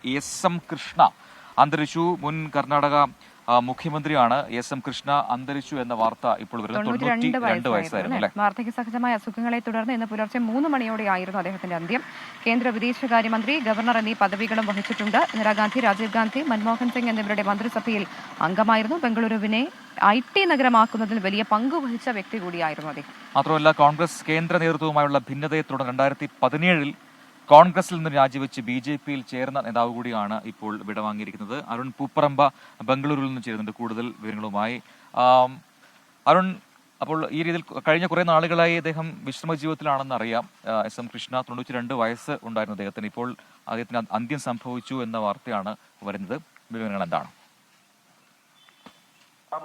എസ്.എം. കൃഷ്ണ അന്തരിച്ചു. മുൻ കർണാടക മുഖ്യമന്ത്രിയാണ്. എസ്.എം. കൃഷ്ണ അന്തരിച്ചു എന്ന വാർത്ത ഇപ്പോൾ വരുന്നത്. 92 വയസ്സായിരുന്നു. വാർദ്ധക്യ സഹജമായ അസുഖങ്ങളെ തുടർന്ന് ഇന്ന് പുലർച്ചെ 3 മണിയോടെയായിരുന്നു അദ്ദേഹത്തിന്റെ അന്ത്യം. കേന്ദ്ര വിദേശകാര്യമന്ത്രി, ഗവർണർ എന്നീ പദവികളും വഹിച്ചിട്ടുണ്ട്. ഇന്ദിരാഗാന്ധി, രാജീവ് ഗാന്ധി, മൻമോഹൻ സിംഗ് എന്നിവരുടെ മന്ത്രിസഭയിൽ അംഗമായിരുന്നു. ബംഗളൂരുവിനെ IT നഗരമാക്കുന്നതിൽ വലിയ പങ്ക് വഹിച്ച വ്യക്തി കൂടിയായിരുന്നു അദ്ദേഹം. മാത്രമല്ല, കോൺഗ്രസ് കേന്ദ്ര നേതൃത്വവുമായുള്ള ഭിന്നതയെ തുടർന്ന് 2017 കോൺഗ്രസിൽ നിന്ന് രാജിവെച്ച് BJPയിൽ ചേർന്ന നേതാവ് കൂടിയാണ് ഇപ്പോൾ വിടവാങ്ങിയിരിക്കുന്നത്. അരുൺ പൂപ്പറമ്പ ബംഗളൂരുവിൽ നിന്ന് ചേരുന്നുണ്ട് കൂടുതൽ വിവരങ്ങളുമായി. അരുൺ, അപ്പോൾ ഈ രീതിയിൽ കഴിഞ്ഞ കുറേ നാളുകളായി അദ്ദേഹം വിശ്രമ ജീവിതത്തിലാണെന്ന് അറിയാം. എസ്.എം. കൃഷ്ണ 92 വയസ്സ് ഉണ്ടായിരുന്നു അദ്ദേഹത്തിന്. ഇപ്പോൾ അദ്ദേഹത്തിന് അന്ത്യം സംഭവിച്ചു എന്ന വാർത്തയാണ് വരുന്നത്. വിവരങ്ങൾ എന്താണ്?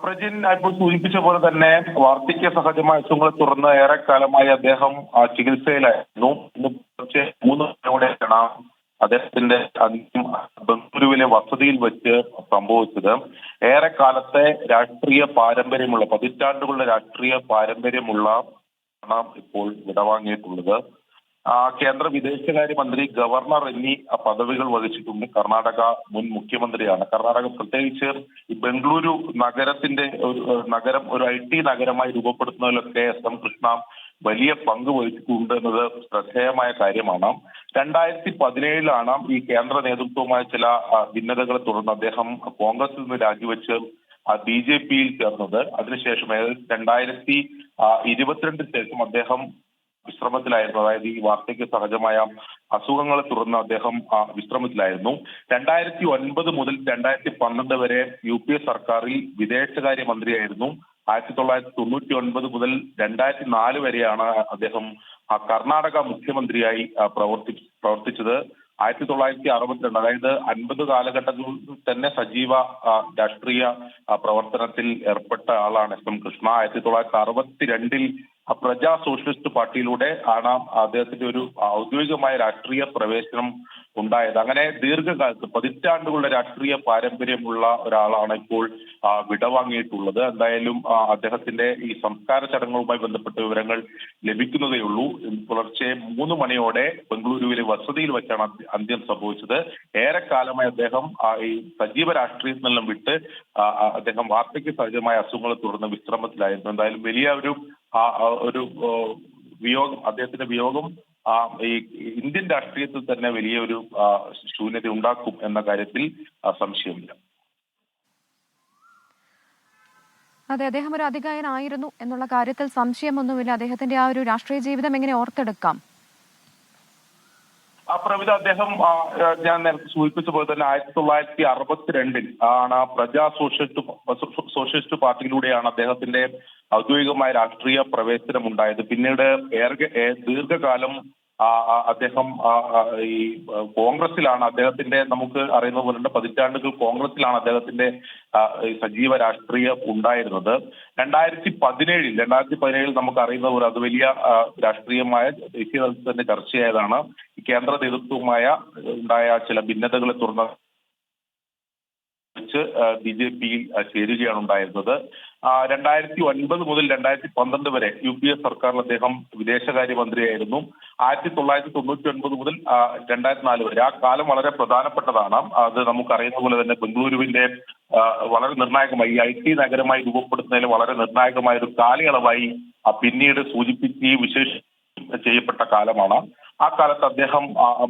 പ്രജിൻ ഇപ്പോൾ സൂചിപ്പിച്ച പോലെ തന്നെ വാർദ്ധക്യ സഹജമായ അസുഖങ്ങളെ തുടർന്ന് ഏറെക്കാലമായി അദ്ദേഹം ചികിത്സയിലായിരുന്നു. ഇന്ന് പുലർച്ചെ 3 മണിയോടെയാണ് അദ്ദേഹത്തിന്റെ അന്ത്യം ബംഗളൂരുവിലെ വസതിയിൽ വെച്ച് സംഭവിച്ചത്. ഏറെക്കാലത്തെ രാഷ്ട്രീയ പാരമ്പര്യമുള്ള, പതിറ്റാണ്ടുകളുടെ രാഷ്ട്രീയ പാരമ്പര്യമുള്ള ഇപ്പോൾ വിടവാങ്ങിയിട്ടുള്ളത്. കേന്ദ്ര വിദേശകാര്യമന്ത്രി, ഗവർണർ എന്നീ പദവികൾ വഹിച്ചിട്ടുണ്ട്. കർണാടക മുൻ മുഖ്യമന്ത്രിയാണ്. കർണാടക പ്രത്യേകിച്ച് ഈ ബംഗളൂരു നഗരത്തിന്റെ നഗരം ഒരു IT നഗരമായി രൂപപ്പെടുത്തുന്നതിലൊക്കെ എസ്.എം. കൃഷ്ണ വലിയ പങ്ക് വഹിച്ചിട്ടുണ്ട് എന്നത് ശ്രദ്ധേയമായ കാര്യമാണ്. 2017 ഈ കേന്ദ്ര നേതൃത്വവുമായ ചില ഭിന്നതകളെ തുടർന്ന് അദ്ദേഹം കോൺഗ്രസിൽ നിന്ന് രാജിവെച്ച് BJPയിൽ ചേർന്നത്. അതിനുശേഷം 2022 ശേഷം അദ്ദേഹം വിശ്രമത്തിലായിരുന്നു. അതായത് ഈ വാർദ്ധക്യ സഹജമായ അസുഖങ്ങളെ തുടർന്ന് അദ്ദേഹം വിശ്രമത്തിലായിരുന്നു. 2009 മുതൽ 2012 വരെ UPA സർക്കാരിൽ വിദേശകാര്യ മന്ത്രിയായിരുന്നു. 1999 മുതൽ 2004 വരെയാണ് അദ്ദേഹം കർണാടക മുഖ്യമന്ത്രിയായി പ്രവർത്തിച്ചത്. 1962, അതായത് 50 കാലഘട്ടങ്ങളിൽ തന്നെ സജീവ രാഷ്ട്രീയ പ്രവർത്തനത്തിൽ ഏർപ്പെട്ട ആളാണ് എസ്.എം. കൃഷ്ണ. 1962 പ്രജാ സോഷ്യലിസ്റ്റ് പാർട്ടിയിലൂടെ ആണ് അദ്ദേഹത്തിന്റെ ഒരു ഔദ്യോഗികമായ രാഷ്ട്രീയ പ്രവേശനം ഉണ്ടായത്. അങ്ങനെ ദീർഘകാലത്ത് പതിറ്റാണ്ടുകളുടെ രാഷ്ട്രീയ പാരമ്പര്യമുള്ള ഒരാളാണ് ഇപ്പോൾ വിടവാങ്ങിയിട്ടുള്ളത്. എന്തായാലും അദ്ദേഹത്തിന്റെ ഈ സംസ്കാര ചടങ്ങുകളുമായി ബന്ധപ്പെട്ട വിവരങ്ങൾ ലഭിക്കുന്നതേ ഉള്ളൂ. പുലർച്ചെ 3 മണിയോടെ ബംഗളൂരുവിലെ വസതിയിൽ വെച്ചാണ് അന്ത്യം സംഭവിച്ചത്. ഏറെക്കാലമായി അദ്ദേഹം ഈ സജീവ രാഷ്ട്രീയത്തിൽ നിന്നും വിട്ട് അദ്ദേഹം വാർദ്ധക്യ സഹജമായ അസുഖങ്ങളെ തുടർന്ന് വിശ്രമത്തിലായിരുന്നു. എന്തായാലും വലിയ ഒരു വിയോഗം, അദ്ദേഹത്തിന്റെ വിയോഗം ഈ ഇന്ത്യൻ രാഷ്ട്രീയത്തിൽ തന്നെ വലിയൊരു ശൂന്യത ഉണ്ടാക്കും എന്ന കാര്യത്തിൽ സംശയമില്ല. അതെ, അദ്ദേഹം ഒരു അതികായനായിരുന്നു എന്നുള്ള കാര്യത്തിൽ സംശയമൊന്നുമില്ല. അദ്ദേഹത്തിന്റെ ആ ഒരു രാഷ്ട്രീയ ജീവിതം എങ്ങനെ ഓർത്തെടുക്കാം? പ്രവിധ, അദ്ദേഹം ഞാൻ നേരത്തെ സൂചിപ്പിച്ച പോലെ തന്നെ 1962 ആണ് പ്രജാ സോഷ്യലിസ്റ്റ് പാർട്ടിയിലൂടെയാണ് അദ്ദേഹത്തിന്റെ ഔദ്യോഗികമായ രാഷ്ട്രീയ പ്രവേശനം ഉണ്ടായത്. പിന്നീട് ദീർഘകാലം അദ്ദേഹം ഈ കോൺഗ്രസിലാണ്. അദ്ദേഹത്തിന്റെ, നമുക്ക് അറിയുന്ന പോലെ പതിറ്റാണ്ടുകൾ കോൺഗ്രസിലാണ് അദ്ദേഹത്തിന്റെ സജീവ രാഷ്ട്രീയം ഉണ്ടായിരുന്നത്. 2017 നമുക്ക് അറിയുന്ന പോലെ അത് വലിയ രാഷ്ട്രീയമായ ദേശീയ തലത്തിൽ തന്നെ ചർച്ചയായതാണ്. കേന്ദ്ര നേതൃത്വവുമായ ഉണ്ടായ ചില ഭിന്നതകളെ തുടർന്ന് BJPയിൽ ചേരുകയാണ് ഉണ്ടായിരുന്നത്. 2009 മുതൽ 2012 വരെ UPA സർക്കാരിൽ അദ്ദേഹം വിദേശകാര്യമന്ത്രിയായിരുന്നു. 1999 മുതൽ 2004 വരെ ആ കാലം വളരെ പ്രധാനപ്പെട്ടതാണ്. അത് നമുക്കറിയുന്ന പോലെ തന്നെ ബംഗളൂരുവിന്റെ വളരെ നിർണായകമായി IT നഗരമായി രൂപപ്പെടുത്തുന്നതിൽ വളരെ നിർണായകമായ ഒരു കാലയളവായി പിന്നീട് സൂചിപ്പിക്കുകയും ചെയ്യപ്പെട്ട കാലമാണ്. ആ കാലത്ത് അദ്ദേഹം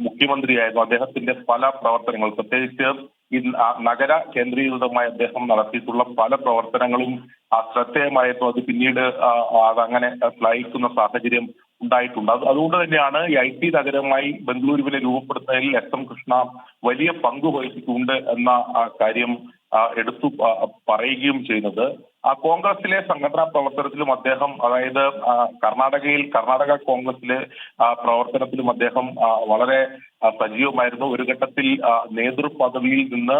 മുഖ്യമന്ത്രിയായിരുന്നു. അദ്ദേഹത്തിന്റെ പല പ്രവർത്തനങ്ങൾ, പ്രത്യേകിച്ച് ഈ നഗര കേന്ദ്രീകൃതമായി അദ്ദേഹം നടത്തിയിട്ടുള്ള പല പ്രവർത്തനങ്ങളും ശ്രദ്ധേയമായിരുന്നു. അത് പിന്നീട് അതങ്ങനെ ശ്ലാഘിക്കുന്ന സാഹചര്യം ഉണ്ടായിട്ടുണ്ട്. അതുകൊണ്ട് തന്നെയാണ് ഈ IT നഗരമായി ബംഗളൂരുവിനെ രൂപപ്പെടുത്തുന്നതിൽ എസ്.എം. കൃഷ്ണ വലിയ പങ്ക് വഹിച്ചിട്ടുണ്ട് എന്ന കാര്യം എടുത്തു പറയുകയും ചെയ്യുന്നത്. കോൺഗ്രസിലെ സംഘടനാ പ്രവർത്തനത്തിലും അദ്ദേഹം, അതായത് കർണാടക കോൺഗ്രസിലെ പ്രവർത്തനത്തിലും അദ്ദേഹം വളരെ സജീവമായിരുന്നു. ഒരു ഘട്ടത്തിൽ നേതൃപദവിയിൽ നിന്ന്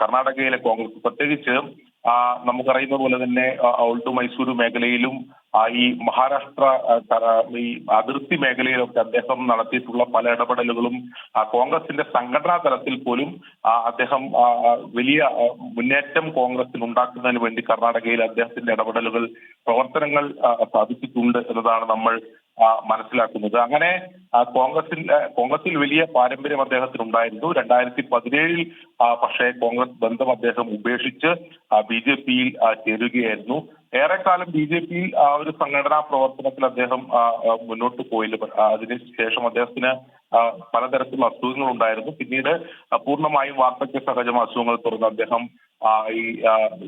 കർണാടകയിലെ കോൺഗ്രസ്, പ്രത്യേകിച്ച് നമുക്കറിയുന്ന പോലെ തന്നെ ഓൾഡ് മൈസൂരു മേഖലയിലും ഈ മഹാരാഷ്ട്ര ഈ അതിർത്തി മേഖലയിലൊക്കെ അദ്ദേഹം നടത്തിയിട്ടുള്ള പല ഇടപെടലുകളും കോൺഗ്രസിന്റെ സംഘടനാ തലത്തിൽ പോലും അദ്ദേഹം വലിയ മുന്നേറ്റം കോൺഗ്രസിന് ഉണ്ടാക്കുന്നതിന് വേണ്ടി കർണാടകയിൽ അദ്ദേഹത്തിന്റെ ഇടപെടലുകൾ, പ്രവർത്തനങ്ങൾ സാധിച്ചിട്ടുണ്ട് എന്നതാണ് നമ്മൾ മനസ്സിലാക്കുന്നത്. അങ്ങനെ കോൺഗ്രസിൽ വലിയ പാരമ്പര്യം അദ്ദേഹത്തിനുണ്ടായിരുന്നു. 2017 പക്ഷേ കോൺഗ്രസ് ബന്ധം അദ്ദേഹം ഉപേക്ഷിച്ച് BJP-യിൽ ചേരുകയായിരുന്നു. ഏറെക്കാലം BJP-യിൽ ഒരു സംഘടനാ പ്രവർത്തനത്തിൽ അദ്ദേഹം മുന്നോട്ട് പോയില്ല. അതിനുശേഷം അദ്ദേഹത്തിന് പലതരത്തിലുള്ള അസുഖങ്ങൾ ഉണ്ടായിരുന്നു. പിന്നീട് പൂർണ്ണമായും വാർദ്ധക്യ സഹജ അസുഖങ്ങൾ തുടർന്ന് അദ്ദേഹം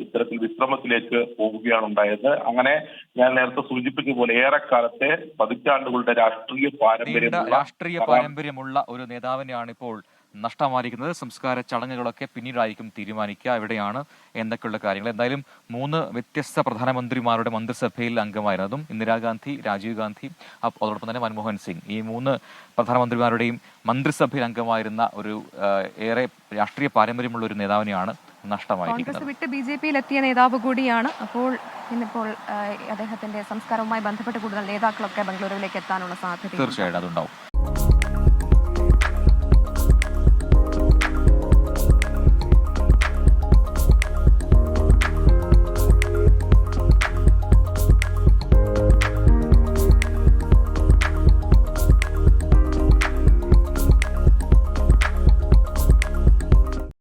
ഇത്തരത്തിൽ വിശ്രമത്തിലേക്ക് പോവുകയാണ് ഉണ്ടായത്. അങ്ങനെ ഞാൻ നേരത്തെ സൂചിപ്പിച്ച പോലെ ഏറെക്കാലത്തെ പതിറ്റാണ്ടുകളുടെ രാഷ്ട്രീയ പാരമ്പര്യമുള്ള ഒരു നേതാവിനെയാണ് ഇപ്പോൾ നഷ്ടമായിരിക്കുന്നത്. സംസ്കാര ചടങ്ങുകളൊക്കെ പിന്നീടായിരിക്കും തീരുമാനിക്കുക എവിടെയാണ് എന്തൊക്കെയുള്ള കാര്യങ്ങൾ. എന്തായാലും 3 വ്യത്യസ്ത പ്രധാനമന്ത്രിമാരുടെ മന്ത്രിസഭയിൽ അംഗമായിരുന്നതും ഇന്ദിരാഗാന്ധി, രാജീവ് ഗാന്ധി, അതോടൊപ്പം തന്നെ മൻമോഹൻ സിംഗ്, ഈ 3 പ്രധാനമന്ത്രിമാരുടെയും മന്ത്രിസഭയിൽ അംഗമായിരുന്ന ഒരു ഏറെ രാഷ്ട്രീയ പാരമ്പര്യമുള്ള ഒരു നേതാവിനെയാണ് നഷ്ടമായിരിക്കുന്നത്. കോൺഗ്രസ് വിട്ട് BJP-യിൽ എത്തിയ നേതാവ് കൂടിയാണ്. അപ്പോൾ ഇന്നിപ്പോൾ അദ്ദേഹത്തിന്റെ സംസ്കാരവുമായി ബന്ധപ്പെട്ട് കൂടുതൽ നേതാക്കളൊക്കെ ബംഗളൂരുവിലേക്ക് എത്താനുള്ള സാധ്യത തീർച്ചയായിട്ടും അതുണ്ടാവും.